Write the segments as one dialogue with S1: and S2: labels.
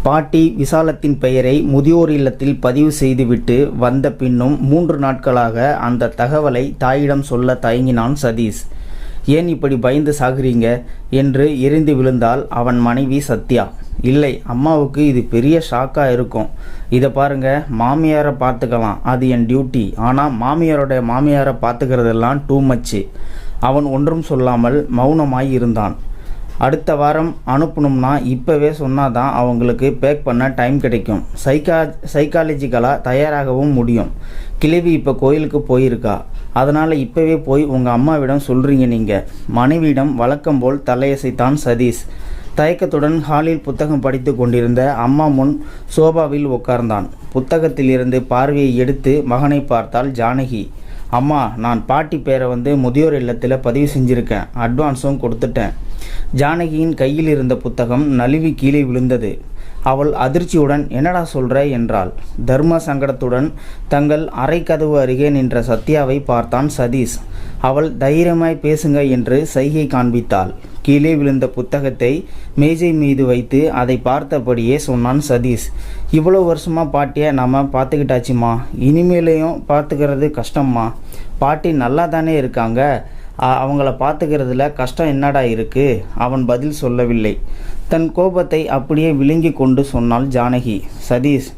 S1: பாட்டி விசாலத்தின் பெயரை முதியோர் இல்லத்தில் பதிவு செய்துவிட்டு வந்த பின்னும் 3 நாட்களாக அந்த தகவலை தாயிடம் சொல்ல தயங்கினான் சதீஷ். ஏன் இப்படி பயந்து சாகுறீங்க என்று எரிந்து விழுந்தாள் அவன் மனைவி சத்யா. இல்லை, அம்மாவுக்கு இது பெரிய ஷாக்காக இருக்கும். இதை பாருங்க, மாமியாரை பார்த்துக்கலாம், அது என் டியூட்டி. ஆனால் மாமியாரை பார்த்துக்கிறதெல்லாம் டூ மச்சு. அவன் ஒன்றும் சொல்லாமல் மௌனமாய் இருந்தான். அடுத்த வாரம் அனுப்பணும்னா இப்போவே சொன்னாதான் அவங்களுக்கு பேக் பண்ண டைம் கிடைக்கும். சைக்காலஜிக்கலாக தயாராகவும் முடியும். கிழவி இப்போ கோயிலுக்கு போயிருக்கா, அதனால் இப்போவே போய் உங்கள் அம்மாவிடம் சொல்கிறீங்க நீங்கள். மனைவியிடம் வழக்கம் போல் தலையசைத்தான் சதீஷ். தயக்கத்துடன் ஹாலில் புத்தகம் படித்து கொண்டிருந்த அம்மா முன் சோபாவில் உட்கார்ந்தான். புத்தகத்திலிருந்து பார்வையை எடுத்து மகனை பார்த்தாள் ஜானகி. அம்மா, நான் பாட்டி பேரை முதியோர் இல்லத்தில் பதிவு செஞ்சுருக்கேன், அட்வான்ஸும் கொடுத்துட்டேன். ஜானகியின் கையில் இருந்த புத்தகம் நழுவி கீழே விழுந்தது. அவள் அதிர்ச்சியுடன் என்னடா சொல்ற என்றாள். தர்ம சங்கடத்துடன் தங்கள் அறை கதவு அருகே நின்ற சத்யாவை பார்த்தான் சதீஷ். அவள் தைரியமாய் பேசுங்க என்று சைகை காண்பித்தாள். கீழே விழுந்த புத்தகத்தை மேஜை மீது வைத்து அதை பார்த்தபடியே சொன்னான் சதீஷ். இவ்வளோ வருஷமாக பாட்டியை நம்ம பார்த்துக்கிட்டாச்சுமா, இனிமேலையும் பார்த்துக்கிறது கஷ்டம்மா. பாட்டி நல்லா தானே இருக்காங்க, அவங்கள பார்த்துக்கிறதுல கஷ்டம் என்னடா இருக்கு? அவன் பதில் சொல்லவில்லை. தன் கோபத்தை அப்படியே விழுங்கி கொண்டு சொன்னாள் ஜானகி. சதீஷ்,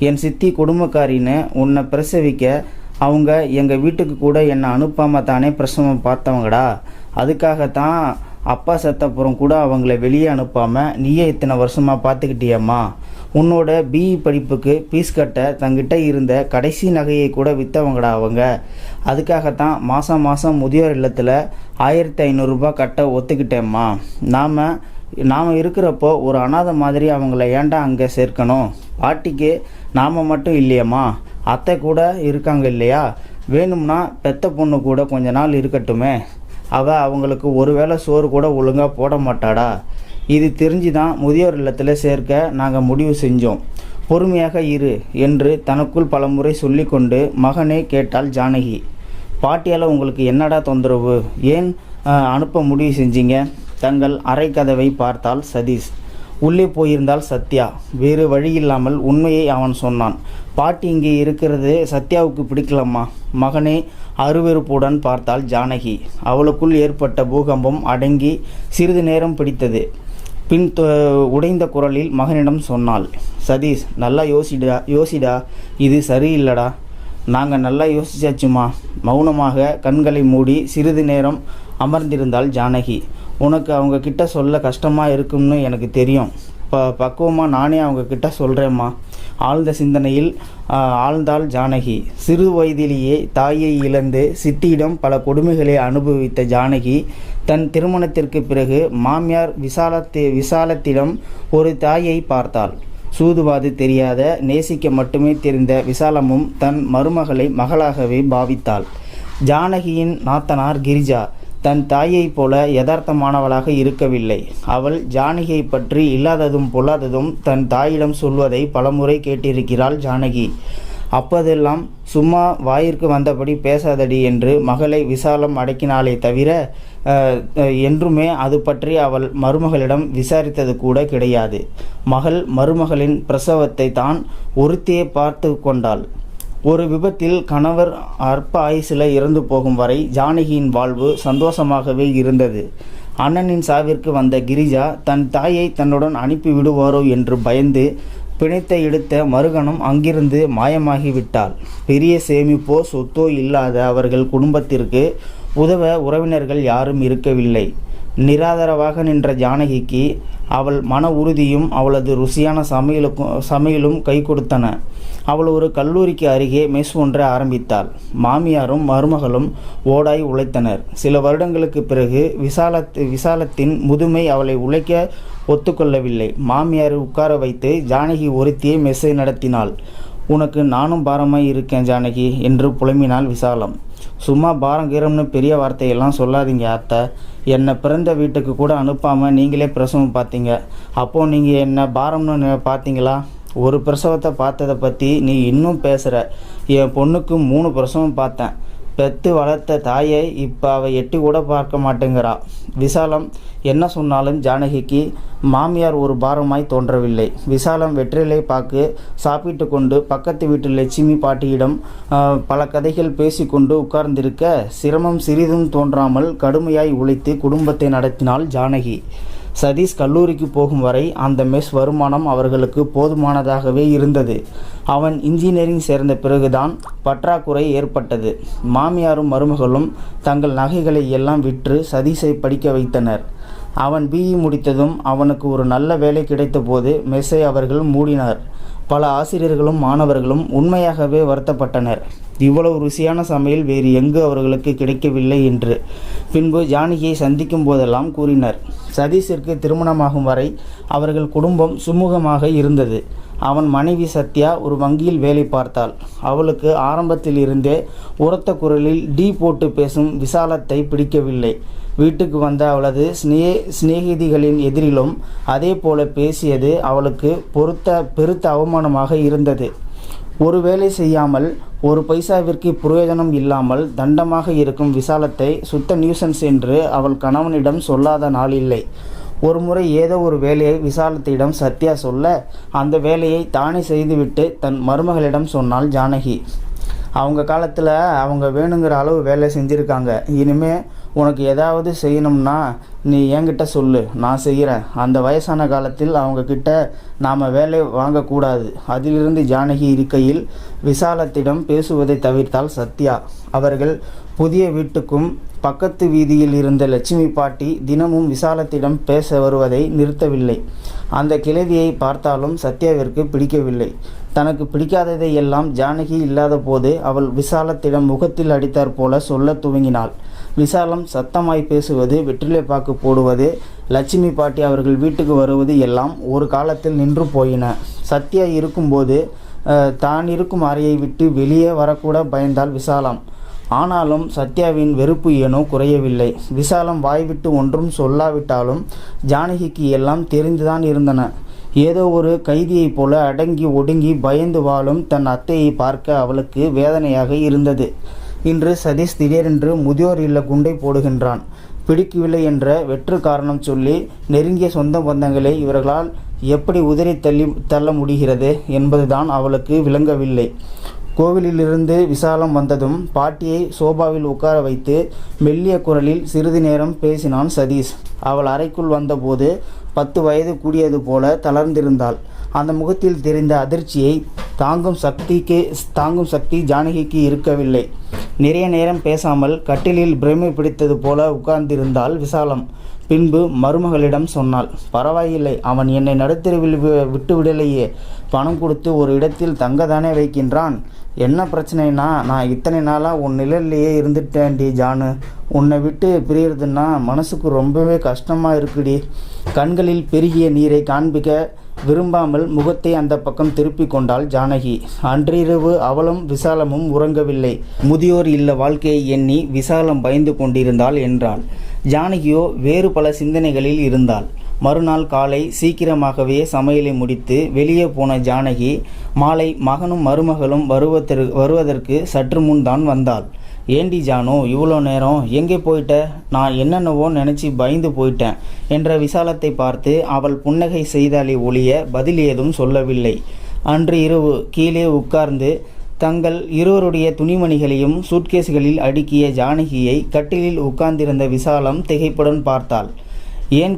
S1: என் சித்தி குடும்பக்காரின்னு உன்னை பிரசவிக்க அவங்க எங்கள் வீட்டுக்கு கூட என்னை அனுப்பாமல் தானே பிரசவம் பார்த்தவங்கடா. அதுக்காகத்தான் அப்பா செத்தப்புறம் கூட அவங்கள வெளியே அனுப்பாமல் நீயே இத்தனை வருஷமாக பார்த்துக்கிட்டியம்மா. உன்னோட பிஇ படிப்புக்கு ஃபீஸ் கட்ட தங்கிட்ட இருந்த கடைசி நகையை கூட விற்றவங்கடா அவங்க. அதுக்காகத்தான் மாதம் முதியோர் இல்லத்தில் 1500 ரூபாய் கட்ட ஒத்துக்கிட்டேம்மா. நாம் இருக்கிறப்போ ஒரு அனாதை மாதிரி அவங்கள ஏன்டா அங்கே சேர்க்கணும்? பாட்டிக்கு நாம் மட்டும் இல்லையம்மா, அத்தை கூட இருக்காங்க இல்லையா? வேணும்னா பெத்த பொண்ணு கூட கொஞ்ச நாள் இருக்கட்டுமே. அவங்களுக்கு ஒரு வேளை சோறு கூட ஒழுங்காக போட மாட்டாடா. இது தெரிஞ்சு தான் முதியோர் இல்லத்தில் சேர்க்க நாங்கள் முடிவு செஞ்சோம். பொறுமையாக இரு என்று தனக்குள் பலமுறை சொல்லி கொண்டு மகனே கேட்டாள் ஜானகி. பாட்டியால் உங்களுக்கு என்னடா தொந்தரவு? ஏன் அனுப்ப முடிவு செஞ்சீங்க? தங்கள் அறை கதவை பார்த்தாள் சதீஷ். உள்ளே போயிருந்தால் சத்யா. வேறு வழியில்லாமல் உண்மையை அவன் சொன்னான். பாட்டி இங்கே இருக்கிறது சத்யாவுக்கு பிடிக்கலம்மா. மகனே அருவெறுப்புடன் பார்த்தாள் ஜானகி. அவளுக்குள் ஏற்பட்ட பூகம்பம் அடங்கி சிறிது நேரம் பிடித்தது. பின் உடைந்த குரலில் மகனிடம் சொன்னாள். சதீஷ், நல்லா யோசிடா, இது சரியில்லடா. நாங்கள் நல்லா யோசிச்சாச்சுமா. மௌனமாக கண்களை மூடி சிறிது நேரம் அமர்ந்திருந்தாள் ஜானகி. உனக்கு அவங்க கிட்ட சொல்ல கஷ்டமாக இருக்கும்னு எனக்கு தெரியும். பக்குவமாக நானே அவங்க கிட்ட சொல்கிறேம்மா. ஆழ்ந்த சிந்தனையில் ஆழ்ந்தாள் ஜானகி. சிறு வயதிலேயே தாயை இழந்து சித்தியிடம் பல கொடுமைகளை அனுபவித்த ஜானகி தன் திருமணத்திற்கு பிறகு மாமியார் விசாலத்திடம் ஒரு தாயை பார்த்தாள். சூதுவாது தெரியாத, நேசிக்க மட்டுமே தெரிந்த விசாலமும் தன் மருமகளை மகளாகவே பாவித்தாள். ஜானகியின் நாத்தனார் கிரிஜா தன் தாயைப் போல யதார்த்தமானவளாக இருக்கவில்லை. அவள் ஜானகியை பற்றி இல்லாததும் பொல்லாததும் தன் தாயிடம் சொல்வதை பலமுறை கேட்டிருக்கிறாள் ஜானகி. அப்போதெல்லாம் சும்மா வாயிற்கு வந்தபடி பேசாதடி என்று மகளை விசாலம் அடக்கினாலே தவிர என்றுமே அது பற்றி அவள் மருமகளிடம் விசாரித்தது கூட கிடையாது. மருமகளின் பிரசவத்தை தான் ஒருத்தியே பார்த்து கொண்டாள். ஒரு விபத்தில் கணவர் அற்ப ஆயுசில் இறந்து போகும் வரை ஜானகியின் வாழ்வு சந்தோஷமாகவே இருந்தது. அண்ணனின் சாவிற்கு வந்த கிரிஜா தன் தாயை தன்னுடன் அனுப்பி விடுவாரோ என்று பயந்து பிணைத்தை எடுத்த மறுகணம் அங்கிருந்து மாயமாகிவிட்டாள். பெரிய சேமிப்போ சொத்தோ இல்லாத அவர்கள் குடும்பத்திற்கு உதவ உறவினர்கள் யாரும் இருக்கவில்லை. நிராதரவாக நின்ற ஜானகிக்கு அவள் மன உறுதியும் அவளது ருசியான சமையலும் கை கொடுத்தன. அவள் ஒரு கல்லூரிக்கு அருகே மெஸ் ஒன்றை ஆரம்பித்தாள். மாமியாரும் மருமகளும் ஓடாய் உழைத்தனர். சில வருடங்களுக்கு பிறகு விசாலத்தின் முதுமை அவளை உழைக்க ஒத்துக்கொள்ளவில்லை. மாமியாரை உட்கார வைத்து ஜானகி ஒருத்தியை மெஸ்ஸை நடத்தினாள். உனக்கு நானும் பாரமாய் இருக்கேன் ஜானகி என்று புலம்பினாள் விசாலம். சும்மா பாரங்கீரம்னு பெரிய வார்த்தையெல்லாம் சொல்லாதீங்க அத்தை. என்னை பிறந்த வீட்டுக்கு கூட அனுப்பாமல் நீங்களே பிரசவம் பார்த்தீங்க. அப்போது நீங்கள் என்ன பாரம்னு பார்த்தீங்களா? ஒரு பிரசவத்தை பார்த்ததை பற்றி நீ இன்னும் பேசுகிற. என் பொண்ணுக்கு 3 பிரசவம் பார்த்தேன். பெத்து வளர்த்த தாயை இப்போ அவள் எட்டி கூட பார்க்க மாட்டேங்கிறா. விசாலம் என்ன சொன்னாலும் ஜானகிக்கு மாமியார் ஒரு பாரமாய் தோன்றவில்லை. விசாலம் வெற்றிலை பாக்கு சாப்பிட்டு கொண்டு பக்கத்து வீட்டு லட்சுமி பாட்டியிடம் பல கதைகள் பேசிக்கொண்டு உட்கார்ந்திருக்க சிரமம் சிறிதும் தோன்றாமல் கடுமையாய் உழைத்து குடும்பத்தை நடத்தினாள் ஜானகி. சதீஷ் கல்லூரிக்கு போகும் வரை அந்த மெஸ் வருமானம் அவர்களுக்கு போதுமானதாகவே இருந்தது. அவன் இன்ஜினியரிங் சேர்ந்த பிறகுதான் பற்றாக்குறை ஏற்பட்டது. மாமியாரும் மருமகளும் தங்கள் நகைகளை எல்லாம் விற்று சதீஷை படிக்க வைத்தனர். அவன் பிஇ முடித்ததும் அவனுக்கு ஒரு நல்ல வேலை கிடைத்தபோது மெஸ்ஸை அவர்கள் மூடினார். பல ஆசிரியர்களும் மாணவர்களும் உண்மையாகவே வருத்தப்பட்டனர். இவ்வளவு ருசியான சமையல் வேறு எங்கு அவர்களுக்கு கிடைக்கவில்லை என்று. பின்பு ஜானகியை சந்திக்கும் போதெல்லாம் கூறினர். சதீஷிற்கு திருமணமாகும் வரை அவர்கள் குடும்பம் சுமூகமாக இருந்தது. அவன் மனைவி சத்யா ஒரு வங்கியில் வேலை பார்த்தாள். அவளுக்கு ஆரம்பத்தில் இருந்தே உரத்த குரலில் டீ போட்டு பேசும் விசாலத்தை பிடிக்கவில்லை. வீட்டுக்கு வந்த அவளது சிநேகிதிகளின் எதிரிலும் அதே போல பேசியது அவளுக்கு பெருத்த அவமானமாக இருந்தது. ஒரு வேலை செய்யாமல் ஒரு பைசாவிற்கு பிரயோஜனம் இல்லாமல் தண்டமாக இருக்கும் விசாலத்தை சுத்த நியூசன்ஸ் என்று அவள் கணவனிடம் சொல்லாத நாள் இல்லை. ஒரு முறை ஏதோ ஒரு வேலையை விசாலத்திடம் சத்யா சொல்ல அந்த வேலையை தானே செய்துவிட்டு தன் மருமகளிடம் சொன்னாள் ஜானகி. அவங்க காலத்தில் அவங்க வேணுங்கிற அளவு வேலை செஞ்சுருக்காங்க. இனிமே உனக்கு ஏதாவது செய்யணும்னா நீ என்கிட்ட சொல்லு, நான் செய்கிறேன். அந்த வயசான காலத்தில் அவங்கக்கிட்ட நாம் வேலை வாங்கக்கூடாது. அதிலிருந்து ஜானகி இருக்கையில் விசாலத்திடம் பேசுவதை தவிர்த்தாள் சத்யா. அவர்கள் புதிய வீட்டுக்கும் பக்கத்து வீதியில் இருந்த லட்சுமி பாட்டி தினமும் விசாலத்திடம் பேச வருவதை நிறுத்தவில்லை. அந்த கிழவியை பார்த்தாலும் சத்யாவிற்கு பிடிக்கவில்லை. தனக்கு பிடிக்காததை எல்லாம் ஜானகி இல்லாத போது அவள் விசாலத்திடம் முகத்தில் அடித்தாற் போல சொல்ல துவங்கினாள். விசாலம் சத்தமாய் பேசுவது, வெற்றிலை பாக்கு போடுவது, லட்சுமி பாட்டி அவர்கள் வீட்டுக்கு வருவது எல்லாம் ஒரு காலத்தில் நின்று போயின. சத்யா இருக்கும்போது தான் இருக்கும் அறையை விட்டு வெளியே வரக்கூட பயந்தாள் விசாலம். ஆனாலும் சத்யாவின் வெறுப்பு ஏனோ குறையவில்லை. விசாலம் வாய்விட்டு ஒன்றும் சொல்லாவிட்டாலும் ஜானகிக்கு எல்லாம் தெரிந்துதான் இருந்தன. ஏதோ ஒரு கைதியைப் போல அடங்கி ஒடுங்கி பயந்து வாழும் தன் அத்தையை பார்க்க அவளுக்கு வேதனையாக இருந்தது. இன்று சதீஷ் திடீரென்று முதியோர் இல்ல குண்டை போடுகின்றான். பிடிக்கவில்லை என்ற வெற்று காரணம் சொல்லி நெருங்கிய சொந்த பந்தங்களை இவர்களால் எப்படி உதறி தள்ள முடிகிறது என்பதுதான் அவளுக்கு விளங்கவில்லை. கோவிலிலிருந்து விசாலம் வந்ததும் பாட்டியை சோபாவில் உட்கார வைத்து மெல்லிய குரலில் சிறிது நேரம் பேசினான் சதீஷ். அவள் அறைக்குள் வந்தபோது 10 வயது கூடியது போல தளர்ந்திருந்தாள். அந்த முகத்தில் தெரிந்த அதிர்ச்சியை தாங்கும் சக்தி ஜானகிக்கு இருக்கவில்லை. நிறைய நேரம் பேசாமல் கட்டிலில் பிரமை பிடித்தது போல உட்கார்ந்திருந்தாள் விசாலம். பின்பு மருமகளிடம் சொன்னாள், பரவாயில்லை, அவன் என்னை நடுத்தெருவில் விட்டுவிடலையே. பணம் கொடுத்து ஒரு இடத்தில் தங்கதானே வைக்கின்றான். என்ன பிரச்சனைனா, நான் இத்தனை நாளாக உன் நிழல்லையே இருந்துட்டேன்டி ஜானு. உன்னை விட்டு பிரியறதுன்னா மனசுக்கு ரொம்பவே கஷ்டமாக இருக்குடி. கண்களில் பெருகிய நீரை காண்பிக்க விரும்பாமல் முகத்தை அந்த பக்கம் திருப்பி கொண்டாள் ஜானகி. அன்றிரவு அவளும் விசாலமும் உறங்கவில்லை. முதியோர் இல்ல வாழ்க்கையை எண்ணி விசாலம் பயந்து கொண்டிருந்தாள் என்றாள். ஜானகியோ வேறு பல சிந்தனைகளில் இருந்தாள். மறுநாள் காலை சீக்கிரமாகவே சமையலை முடித்து வெளியே போன ஜானகி மாலை மகனும் மருமகளும் வருவதற்கு சற்று முன் தான் வந்தாள். ஏண்டி ஜானு, இவ்வளோ நேரம் எங்கே போயிட்ட? நான் என்னென்னவோ நினச்சி பயந்து போயிட்டேன் என்ற விசாலத்தை பார்த்து அவள் புன்னகை செய்தாலே ஒழிய பதில் ஏதும் சொல்லவில்லை. அன்று இரவு கீழே உட்கார்ந்து தங்கள் இருவருடைய துணிமணிகளையும் சூட்கேஸ்களில் அடுக்கிய ஜானகியை கட்டிலில் உட்கார்ந்திருந்த விசாலம் திகைப்புடன் பார்த்தாள். என்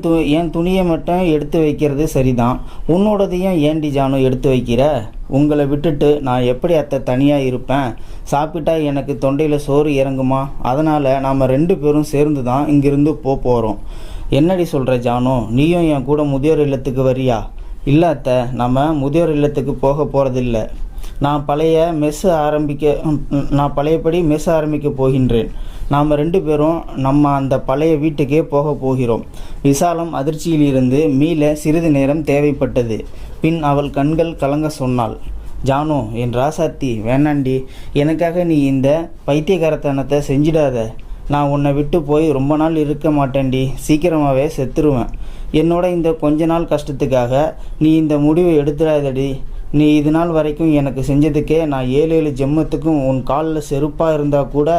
S1: துணியை மட்டும் எடுத்து வைக்கிறது சரிதான், உன்னோடதையும் ஏண்டி ஜானு எடுத்து வைக்கிற? உங்களை விட்டுட்டு நான் எப்படி அத்தை தனியாக இருப்பேன்? சாப்பிட்டா எனக்கு தொண்டையில் சோறு இறங்குமா? அதனால் நாம் 2 பேரும் சேர்ந்து தான் இங்கிருந்து போகிறோம். என்னடி சொல்கிற ஜானு, நீயும் என் கூட முதியோர் இல்லத்துக்கு வரியா? இல்லை அத்தை, நம்ம முதியோர் இல்லத்துக்கு போக போகிறதில்ல. நான் பழையபடி மெஸ் ஆரம்பிக்க போகின்றேன். நாம் 2 பேரும் நம்ம அந்த பழைய வீட்டுக்கே போக போகிறோம். விசாலம் அதிர்ச்சியிலிருந்து மீள சிறிது நேரம் தேவைப்பட்டது. பின் அவள் கண்கள் கலங்க சொன்னாள், ஜானு என் ராசாத்தி, வேணாண்டி, எனக்காக நீ இந்த பைத்தியகாரத்தனத்தை செஞ்சிடாத. நான் உன்னை விட்டு போய் ரொம்ப நாள் இருக்க மாட்டேன்டி, சீக்கிரமாகவே செத்துருவேன். என்னோட இந்த கொஞ்ச நாள் கஷ்டத்துக்காக நீ இந்த முடிவை எடுத்துடாதடி. நீ இது நாள் வரைக்கும் எனக்கு செஞ்சதுக்கே நான் 7 ஜென்மத்துக்கும் உன் காலில் செருப்பாக இருந்தால் கூட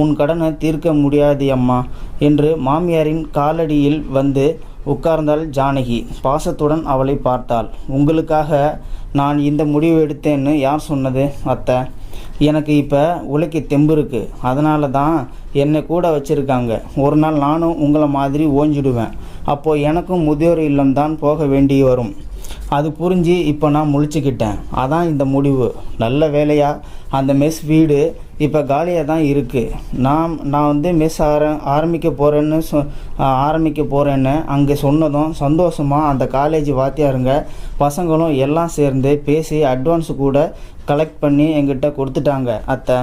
S1: உன் கடனை தீர்க்க முடியாது அம்மா என்று மாமியாரின் காலடியில் வந்து உட்கார்ந்தாள் ஜானகி. பாசத்துடன் அவளை பார்த்தாள். உங்களுக்காக நான் இந்த முடிவு எடுத்தேன்னு யார் சொன்னது அத்தை? எனக்கு இப்போ உழைக்க தெம்பு இருக்குது, அதனால தான் என்னை கூட வச்சுருக்காங்க. ஒரு நாள் நானும் உங்களை மாதிரி ஓஞ்சிடுவேன். அப்போது எனக்கும் முதியோர் இல்லம் தான் போக வேண்டி வரும். அது புரிஞ்சு இப்போ நான் முழிச்சுக்கிட்டேன். அதான் இந்த முடிவு. நல்ல வேலையாக அந்த மெஸ் வீடு இப்போ காலியாக தான் இருக்குது. நான் வந்து மெஸ் ஆரம்பிக்க போகிறேன்னு அங்கே சொன்னதும் சந்தோஷமாக அந்த காலேஜ் வாத்தியாருங்க பசங்களும் எல்லாம் சேர்ந்து பேசி அட்வான்ஸு கூட கலெக்ட் பண்ணி எங்கிட்ட கொடுத்துட்டாங்க அத்தை.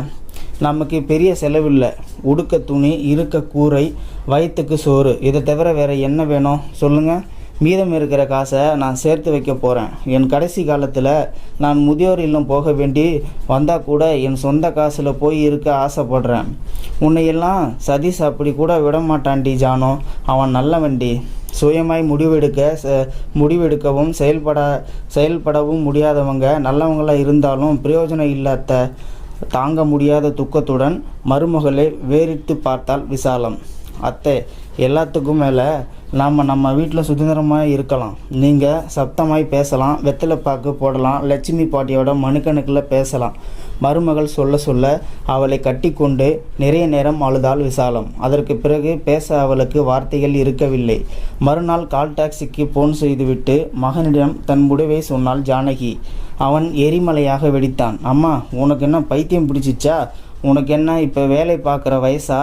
S1: நமக்கு பெரிய செலவில்லை. உடுக்க துணி, இருக்க கூரை, வயிற்றுக்கு சோறு, இதை தவிர வேறு என்ன வேணும் சொல்லுங்கள்? மீதம் இருக்கிற காசை நான் சேர்த்து வைக்க போகிறேன். என் கடைசி காலத்தில் நான் முதியோர் இல்லம் போக வேண்டி வந்தால் கூட என் சொந்த காசில் போய் இருக்க ஆசைப்படுறேன். உன்னையெல்லாம் சதீஷ் அப்படி கூட விட மாட்டான்டி ஜானோ. அவன் நல்ல வண்டி. சுயமாய் முடிவெடுக்கவும் செயல்படவும் முடியாதவங்க நல்லவங்களாக இருந்தாலும் பிரயோஜனம் இல்லாத தாங்க முடியாத துக்கத்துடன் மருமகளை வேறிட்டு பார்த்தாள் விசாலம். அத்தை, எல்லாத்துக்கும் மேலே நம்ம வீட்டில் சுதந்திரமாக இருக்கலாம். நீங்கள் சப்தமாய் பேசலாம், வெத்தலை பாக்கு போடலாம், லட்சுமி பாட்டியோட மனுக்கணக்கில் பேசலாம். மருமகள் சொல்ல அவளை கட்டி கொண்டு நிறைய நேரம் அழுதாள் விசாலம். அதற்கு பிறகு பேச அவளுக்கு வார்த்தைகள் இருக்கவில்லை. மறுநாள் கால் டாக்ஸிக்கு போன் செய்துவிட்டு மகனிடம் தன் முடிவை சொன்னாள் ஜானகி. அவன் எரிமலையாக வெடித்தான். அம்மா, உனக்கு என்ன பைத்தியம் பிடிச்சிச்சா? உனக்கு என்ன இப்போ வேலை பார்க்குற வயசா?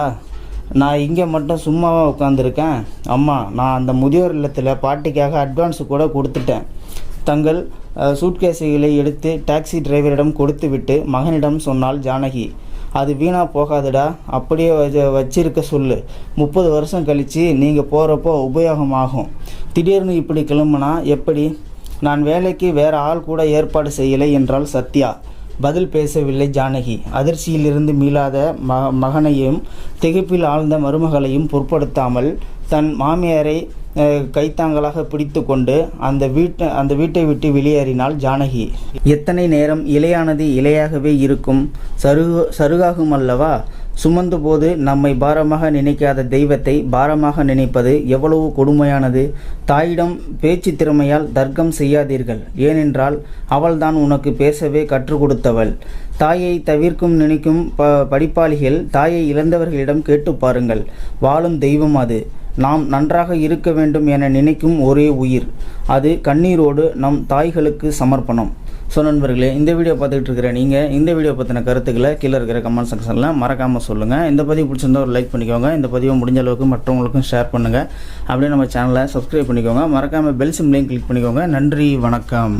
S1: நான் இங்கே மட்டும் சும்மாவாக உட்காந்துருக்கேன். அம்மா, நான் அந்த முதியோர் இல்லத்தில் பாட்டிக்காக அட்வான்ஸு கூட கொடுத்துட்டேன். தங்கள் சூட்கேஸுகளை எடுத்து டாக்ஸி டிரைவரிடம் கொடுத்து விட்டு மகனிடம் சொன்னாள் ஜானகி. அது வீணாக போகாதுடா, அப்படியே வச்சிருக்க சொல்லு. 30 வருஷம் கழித்து நீங்கள் போகிறப்போ உபயோகமாகும். திடீர்னு இப்படி கிளம்புனா எப்படி? நான் வேலைக்கு வேறு ஆள் கூட ஏற்பாடு செய்யலை என்றாள் சத்யா. பதில் பேசவில்லை ஜானகி. அதிர்ச்சியிலிருந்து மீளாத மகனையும் திகைப்பில் ஆழ்ந்த மருமகளையும் பொருட்படுத்தாமல் தன் மாமியாரை கைத்தாங்களாக பிடித்து கொண்டு அந்த வீட்டை விட்டு வெளியேறினாள் ஜானகி. எத்தனை நேரம் இலையானது இலையாகவே இருக்கும், சருகாகும் அல்லவா? சுமந்த போது நம்மை பாரமாக நினைக்காத தெய்வத்தை பாரமாக நினைப்பது எவ்வளவு கொடுமையானது. தாயிடம் பேச்சு திறமையால் தர்க்கம் செய்யாதீர்கள். ஏனென்றால் அவள்தான் உனக்கு பேசவே கற்றுக் கொடுத்தவள். தாயை தவிர்க்கும் நினைக்கும் படிப்பாளிகள் தாயை இழந்தவர்களிடம் கேட்டு பாருங்கள். வாழும் தெய்வம் அது. நாம் நன்றாக இருக்க வேண்டும் என நினைக்கும் ஒரே உயிர். அது கண்ணீரோடு நம் தாய்களுக்கு சமர்ப்பணம். ஸோ நண்பர்களே, இந்த வீடியோ பார்த்துக்கிட்டு இருக்கிற நீங்கள் இந்த வீடியோ பற்றின கருத்துக்களை கீழே இருக்கிற கமெண்ட் செக்ஷனில் மறக்காமல் சொல்லுங்கள். இந்த பதிவு பிடிச்சிருந்தா ஒரு லைக் பண்ணிக்கோங்க. இந்த பதிவை முடிஞ்ச அளவுக்கு மற்றவங்களுக்கும் ஷேர் பண்ணுங்கள். அப்படியே நம்ம சேனலை சப்ஸ்கிரைப் பண்ணிக்கோங்க. மறக்காமல் பெல் சிம்லையும் கிளிக் பண்ணிக்கோங்க. நன்றி, வணக்கம்.